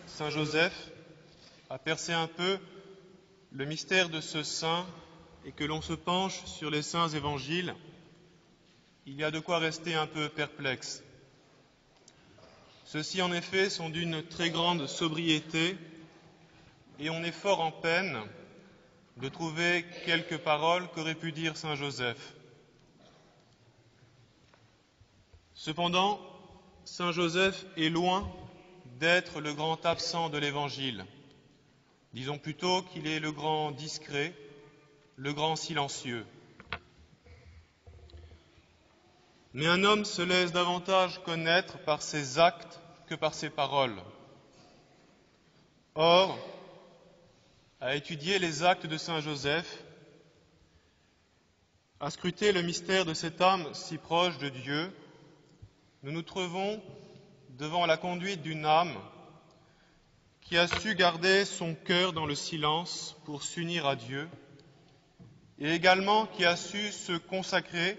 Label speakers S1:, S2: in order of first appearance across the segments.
S1: Saint Joseph a percé un peu le mystère de ce saint et que l'on se penche sur les saints évangiles, il y a de quoi rester un peu perplexe. Ceux-ci, en effet, sont d'une très grande sobriété et on est fort en peine de trouver quelques paroles qu'aurait pu dire saint Joseph. Cependant, saint Joseph est loin d'être le grand absent de l'Évangile. Disons plutôt qu'il est le grand discret, le grand silencieux. Mais un homme se laisse davantage connaître par ses actes que par ses paroles. Or, à étudier les actes de saint Joseph, à scruter le mystère de cette âme si proche de Dieu, nous nous trouvons devant la conduite d'une âme qui a su garder son cœur dans le silence pour s'unir à Dieu et également qui a su se consacrer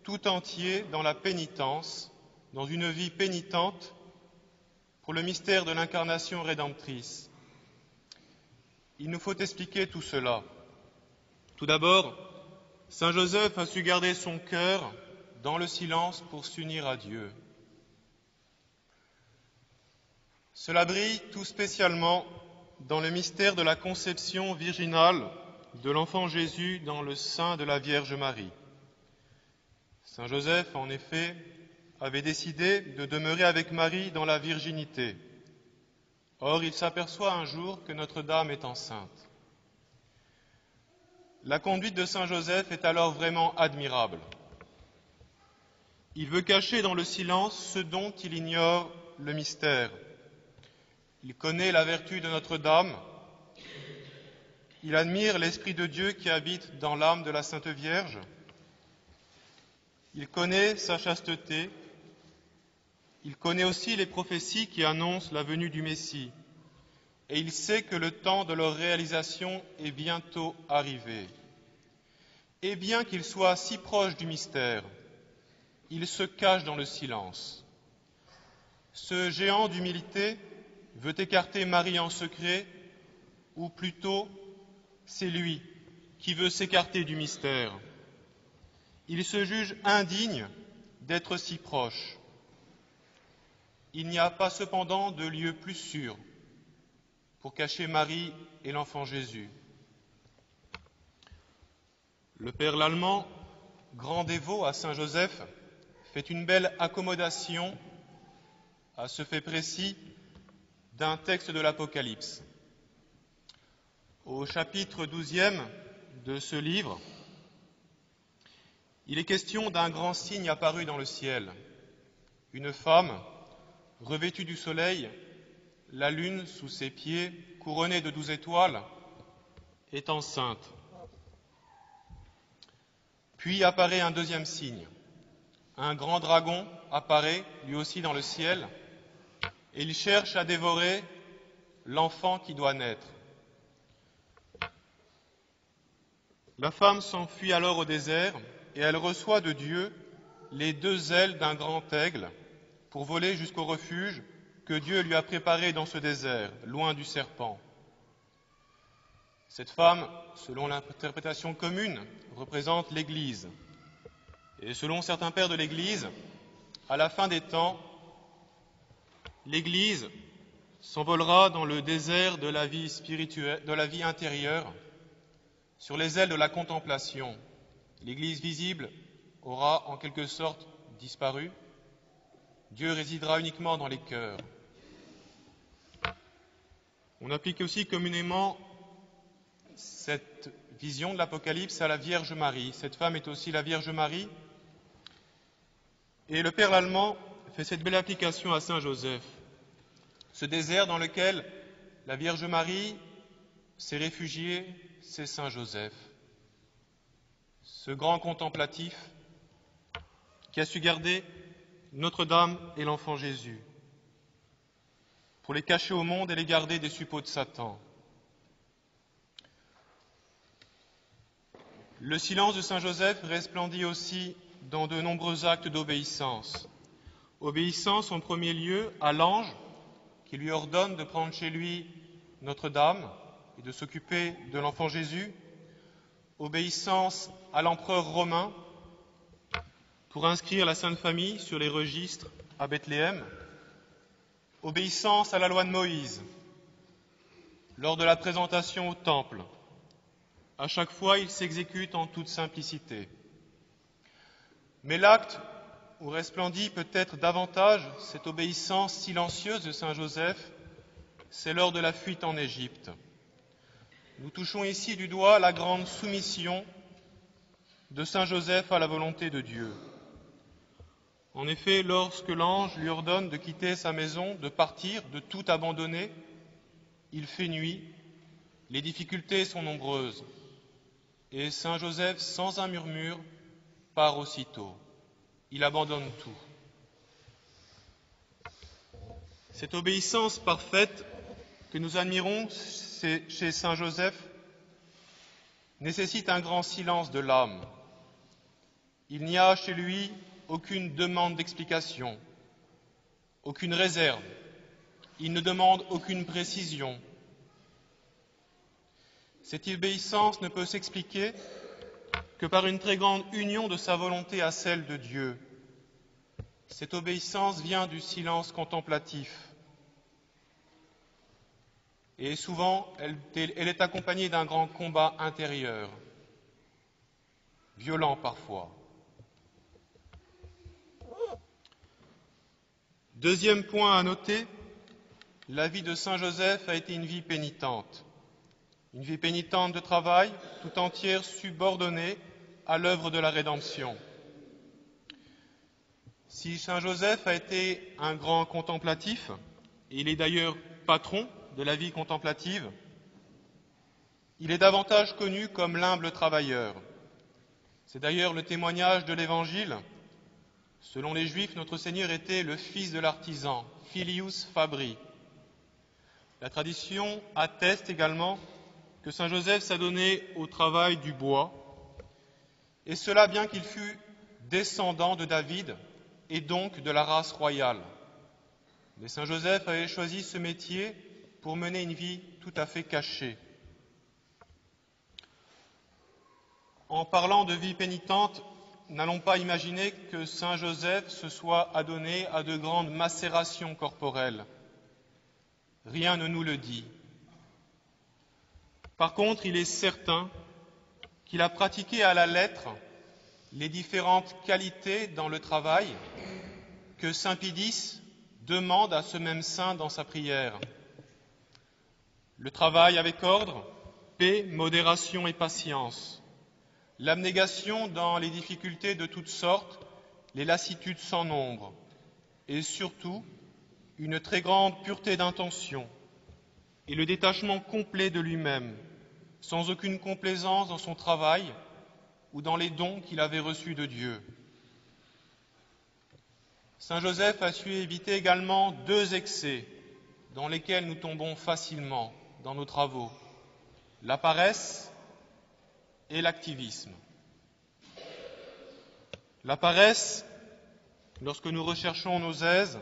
S1: tout entier dans la pénitence, dans une vie pénitente pour le mystère de l'incarnation rédemptrice. Il nous faut expliquer tout cela. Tout d'abord, saint Joseph a su garder son cœur dans le silence pour s'unir à Dieu. Cela brille tout spécialement dans le mystère de la conception virginale de l'enfant Jésus dans le sein de la Vierge Marie. Saint Joseph, en effet, avait décidé de demeurer avec Marie dans la virginité. Or, il s'aperçoit un jour que Notre-Dame est enceinte. La conduite de saint Joseph est alors vraiment admirable. Il veut cacher dans le silence ce dont il ignore le mystère. Il connaît la vertu de Notre-Dame. Il admire l'Esprit de Dieu qui habite dans l'âme de la Sainte Vierge. Il connaît sa chasteté. Il connaît aussi les prophéties qui annoncent la venue du Messie. Et il sait que le temps de leur réalisation est bientôt arrivé. Et bien qu'il soit si proche du mystère, il se cache dans le silence. Ce géant d'humilité veut écarter Marie en secret, ou plutôt, c'est lui qui veut s'écarter du mystère. Il se juge indigne d'être si proche. Il n'y a pas cependant de lieu plus sûr pour cacher Marie et l'enfant Jésus. Le père Lallemand, grand dévot à saint Joseph, fait une belle accommodation à ce fait précis d'un texte de l'Apocalypse. Au chapitre 12e de ce livre, il est question d'un grand signe apparu dans le ciel. Une femme, revêtue du soleil, la lune sous ses pieds, couronnée de 12 étoiles, est enceinte. Puis apparaît un deuxième signe. Un grand dragon apparaît, lui aussi dans le ciel, et il cherche à dévorer l'enfant qui doit naître. La femme s'enfuit alors au désert et elle reçoit de Dieu les 2 ailes d'un grand aigle pour voler jusqu'au refuge que Dieu lui a préparé dans ce désert, loin du serpent. Cette femme, selon l'interprétation commune, représente l'Église. Et selon certains pères de l'Église, à la fin des temps, l'Église s'envolera dans le désert de la vie spirituelle, de la vie intérieure, sur les ailes de la contemplation. L'Église visible aura en quelque sorte disparu. Dieu résidera uniquement dans les cœurs. On applique aussi communément cette vision de l'Apocalypse à la Vierge Marie. Cette femme est aussi la Vierge Marie. Et le père Lallemand fait cette belle application à saint Joseph. Ce désert dans lequel la Vierge Marie s'est réfugiée, c'est saint Joseph. Ce grand contemplatif qui a su garder Notre-Dame et l'enfant Jésus pour les cacher au monde et les garder des suppôts de Satan. Le silence de saint Joseph resplendit aussi dans de nombreux actes d'obéissance. Obéissance en premier lieu à l'ange qui lui ordonne de prendre chez lui Notre-Dame et de s'occuper de l'enfant Jésus, obéissance à l'empereur romain pour inscrire la Sainte Famille sur les registres à Bethléem, obéissance à la loi de Moïse lors de la présentation au Temple. À chaque fois, il s'exécute en toute simplicité. Mais l'acte où resplendit peut-être davantage cette obéissance silencieuse de Saint Joseph, c'est lors de la fuite en Égypte. Nous touchons ici du doigt la grande soumission de Saint Joseph à la volonté de Dieu. En effet, lorsque l'ange lui ordonne de quitter sa maison, de partir, de tout abandonner, il fait nuit, les difficultés sont nombreuses, et Saint Joseph, sans un murmure, part aussitôt. Il abandonne tout. Cette obéissance parfaite que nous admirons chez Saint Joseph nécessite un grand silence de l'âme. Il n'y a chez lui aucune demande d'explication, aucune réserve. Il ne demande aucune précision. Cette obéissance ne peut s'expliquer que par une très grande union de sa volonté à celle de Dieu. Cette obéissance vient du silence contemplatif. Et souvent, elle est accompagnée d'un grand combat intérieur, violent parfois. Deuxième point à noter, la vie de Saint Joseph a été une vie pénitente de travail, tout entière subordonnée à l'œuvre de la rédemption. Si Saint Joseph a été un grand contemplatif, et il est d'ailleurs patron de la vie contemplative, il est davantage connu comme l'humble travailleur. C'est d'ailleurs le témoignage de l'Évangile. Selon les Juifs, notre Seigneur était le fils de l'artisan, filius fabri. La tradition atteste également que Saint Joseph s'adonnait au travail du bois, et cela bien qu'il fût descendant de David et donc de la race royale. Mais Saint Joseph avait choisi ce métier pour mener une vie tout à fait cachée. En parlant de vie pénitente, n'allons pas imaginer que Saint Joseph se soit adonné à de grandes macérations corporelles. Rien ne nous le dit. Par contre, il est certain qu'il a pratiqué à la lettre les différentes qualités dans le travail que saint Pie X demande à ce même saint dans sa prière. Le travail avec ordre, paix, modération et patience. L'abnégation dans les difficultés de toutes sortes, les lassitudes sans nombre. Et surtout, une très grande pureté d'intention et le détachement complet de lui-même, sans aucune complaisance dans son travail ou dans les dons qu'il avait reçus de Dieu. Saint Joseph a su éviter également deux excès dans lesquels nous tombons facilement dans nos travaux, la paresse et l'activisme. La paresse, lorsque nous recherchons nos aises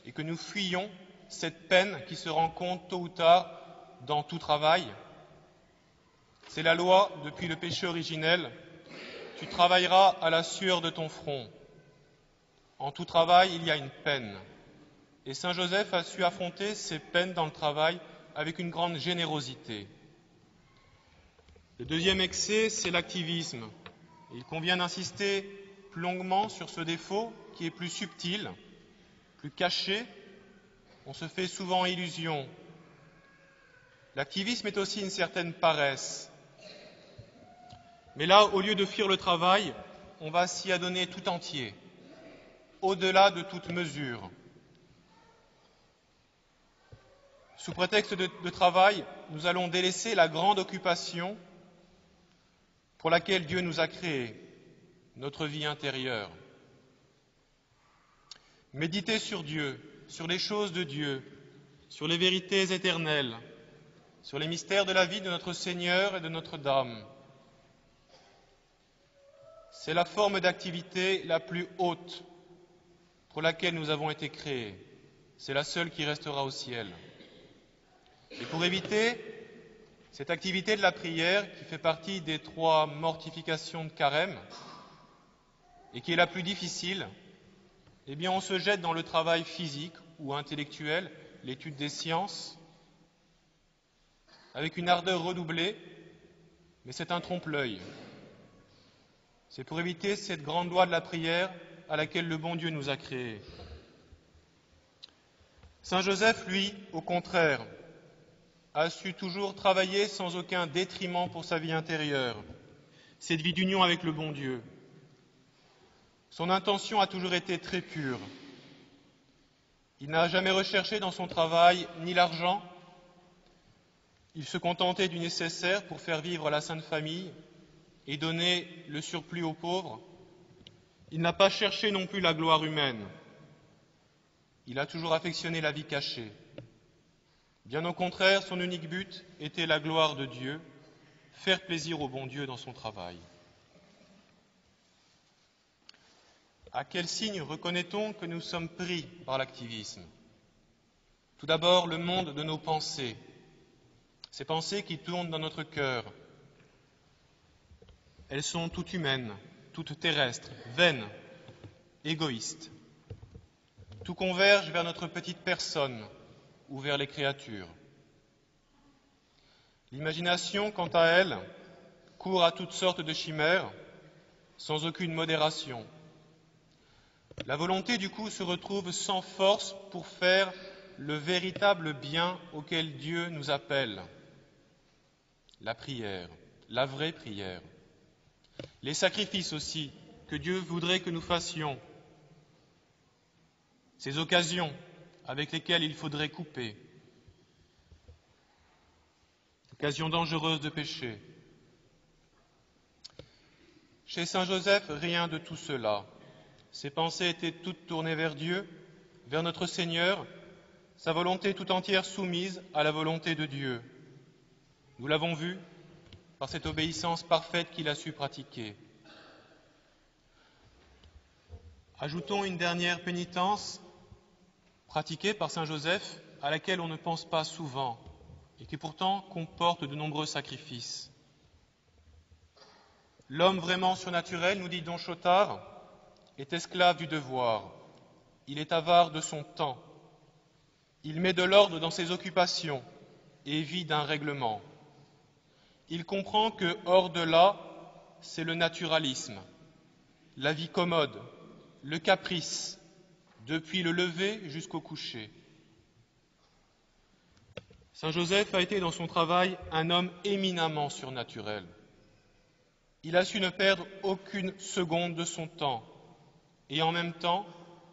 S1: et que nous fuyons cette peine qui se rencontre tôt ou tard dans tout travail, c'est la loi depuis le péché originel. Tu travailleras à la sueur de ton front. En tout travail, il y a une peine. Et Saint Joseph a su affronter ces peines dans le travail avec une grande générosité. Le deuxième excès, c'est l'activisme. Il convient d'insister plus longuement sur ce défaut qui est plus subtil, plus caché. On se fait souvent illusion. L'activisme est aussi une certaine paresse. Mais là, au lieu de fuir le travail, on va s'y adonner tout entier, au-delà de toute mesure. Sous prétexte de travail, nous allons délaisser la grande occupation pour laquelle Dieu nous a créés, notre vie intérieure. Méditer sur Dieu, sur les choses de Dieu, sur les vérités éternelles, sur les mystères de la vie de notre Seigneur et de Notre-Dame. C'est la forme d'activité la plus haute pour laquelle nous avons été créés. c'est la seule qui restera au ciel. Et pour éviter cette activité de la prière, qui fait partie des 3 mortifications de Carême, et qui est la plus difficile, eh bien on se jette dans le travail physique ou intellectuel, l'étude des sciences, avec une ardeur redoublée, mais c'est un trompe-l'œil. C'est pour éviter cette grande loi de la prière à laquelle le bon Dieu nous a créés. Saint Joseph, lui, au contraire, a su toujours travailler sans aucun détriment pour sa vie intérieure, cette vie d'union avec le bon Dieu. Son intention a toujours été très pure. Il n'a jamais recherché dans son travail ni l'argent. Il se contentait du nécessaire pour faire vivre la Sainte Famille et donner le surplus aux pauvres. Il n'a pas cherché non plus la gloire humaine. Il a toujours affectionné la vie cachée. Bien au contraire, son unique but était la gloire de Dieu, faire plaisir au bon Dieu dans son travail. À quel signe reconnaît-on que nous sommes pris par l'activisme ? Tout d'abord, le monde de nos pensées, ces pensées qui tournent dans notre cœur. Elles sont toutes humaines, toutes terrestres, vaines, égoïstes. Tout converge vers notre petite personne ou vers les créatures. L'imagination, quant à elle, court à toutes sortes de chimères, sans aucune modération. La volonté, du coup, se retrouve sans force pour faire le véritable bien auquel Dieu nous appelle. La prière, la vraie prière. Les sacrifices aussi que Dieu voudrait que nous fassions. Ces occasions avec lesquelles il faudrait couper. Occasions dangereuses de péché. Chez Saint Joseph, rien de tout cela. Ses pensées étaient toutes tournées vers Dieu, vers notre Seigneur, sa volonté tout entière soumise à la volonté de Dieu. Nous l'avons vu par cette obéissance parfaite qu'il a su pratiquer. Ajoutons une dernière pénitence pratiquée par Saint Joseph, à laquelle on ne pense pas souvent, et qui pourtant comporte de nombreux sacrifices. L'homme vraiment surnaturel, nous dit Don Chotard, est esclave du devoir. Il est avare de son temps. Il met de l'ordre dans ses occupations et vit d'un règlement. Il comprend que, hors de là, c'est le naturalisme, la vie commode, le caprice, depuis le lever jusqu'au coucher. Saint Joseph a été dans son travail un homme éminemment surnaturel. Il a su ne perdre aucune seconde de son temps, et en même temps,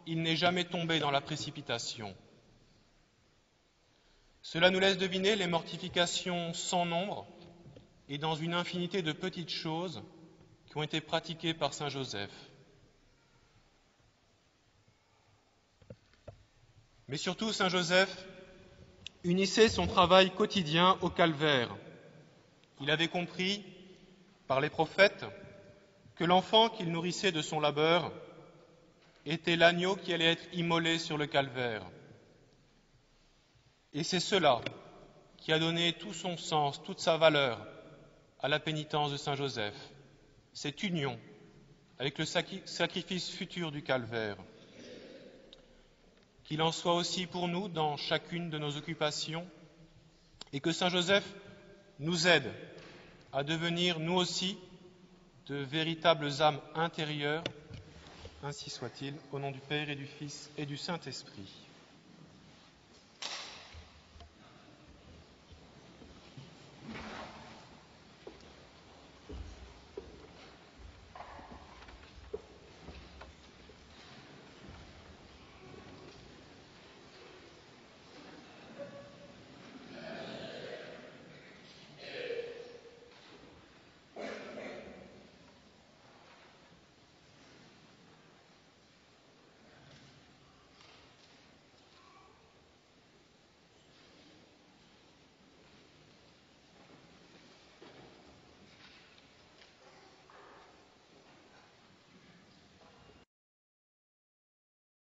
S1: il n'est jamais tombé dans la précipitation. Cela nous laisse deviner les mortifications sans nombre et dans une infinité de petites choses qui ont été pratiquées par Saint Joseph. Mais surtout, Saint Joseph unissait son travail quotidien au calvaire. Il avait compris, par les prophètes, que l'enfant qu'il nourrissait de son labeur était l'agneau qui allait être immolé sur le calvaire. Et c'est cela qui a donné tout son sens, toute sa valeur à la pénitence de Saint Joseph, cette union avec le sacrifice futur du calvaire. Qu'il en soit aussi pour nous dans chacune de nos occupations et que Saint Joseph nous aide à devenir nous aussi de véritables âmes intérieures. Ainsi soit-il, au nom du Père et du Fils et du Saint-Esprit.